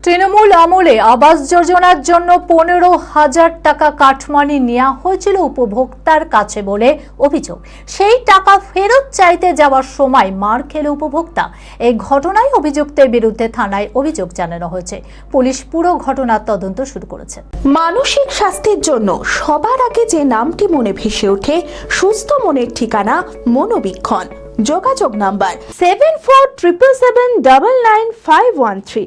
তৃণমূল আমলে আবাস যোজনার জন্য 15,000 টাকা কাটমানি নেওয়া হয়েছিল উপভোক্তার কাছে বলে অভিযোগ। সেই টাকা ফেরত চাইতে যাওয়ার সময় মার খেল উপভোক্তা। এই ঘটনায় অভিযুক্তের বিরুদ্ধে থানায় অভিযোগ জানানো হয়েছে। পুলিশ পুরো ঘটনার তদন্ত শুরু করেছে। মানসিক স্বাস্থ্যের জন্য সবার আগে যে নামটি মনে ভেসে ওঠে, সুস্থ মনের ঠিকানা মনোবীক্ষণ। যোগাযোগ নাম্বার 7477799513।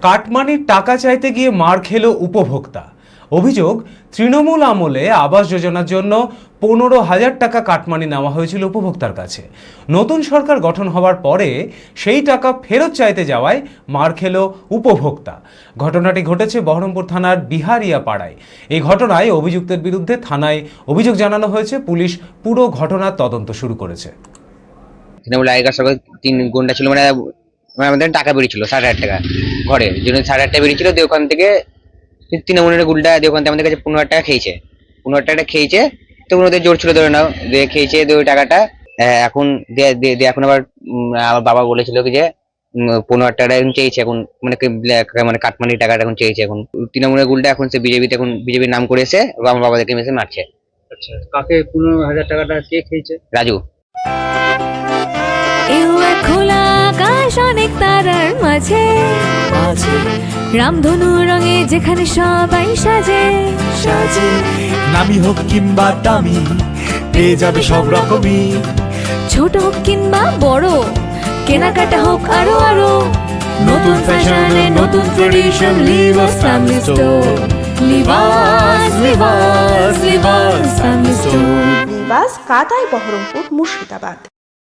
কাটমানির টাকা চাইতে গিয়ে মার খেল উপভোক্তা। অভিযোগ, তৃণমূল আমলে আবাস যোজনার জন্য 15,000 টাকা কাটমানি নেওয়া হয়েছিল উপভোক্তার কাছে। নতুন সরকার গঠন হওয়ার পরে সেই টাকা ফেরত চাইতে যাওয়ায় মার খেল উপভোক্তা। ঘটনাটি ঘটেছে বহরমপুর থানার বিহারিয়া পাড়ায়। এই ঘটনায় অভিযুক্তের বিরুদ্ধে থানায় অভিযোগ জানানো হয়েছে। পুলিশ পুরো ঘটনার তদন্ত শুরু করেছে। তৃণমূল আগেকার সরকার 3 গুন্ডা ছিল, মানে আমাদের টাকা বেরিয়েছিল 60,000 টাকা ঘরে জন্য 60,000 টাকা বেরিয়েছিল। দিয়ে ওখান থেকে তৃণমূলের গুন্ডা দিয়ে ওখান থেকে আমাদের কাছে 15,000 টাকা খেয়েছে। 15,000 টাকা খেয়েছে, তো ওদের জোর ছিল ধরে নাও, দিয়ে খেয়েছে। দিয়ে ওই টাকাটা এখন এখন আবার আমার বাবা বলেছিল কি যে 15,000 টাকা এখন চেয়েছে, এখন মানে কাটমানির টাকাটা এখন চেয়েছে। এখন তৃণমূলের গুন্ডা এখন সে বিজেপিতে, এখন বিজেপির নাম করেছে, আমার বাবাদেরকে মেসে মারছে। আচ্ছা, কাকে 15,000 টাকাটা কে খেয়েছে? রাজু। খোলা আকাশ অনেক তারার মাঝে, রামধনু রঙে যেখানে সবাই সাজে সাজে, নামি হোক কিংবা দামি পেয়ে যাবে সব রকমই, ছোট হোক কিংবা বড়, কেনাকাটা হোক আরো আরো, নতুন ফ্যাশনে নতুন tradition, Libas family store. Libas Libas Libas family store. নিবাস কাতাই, বহরমপুর, মুর্শিদাবাদ।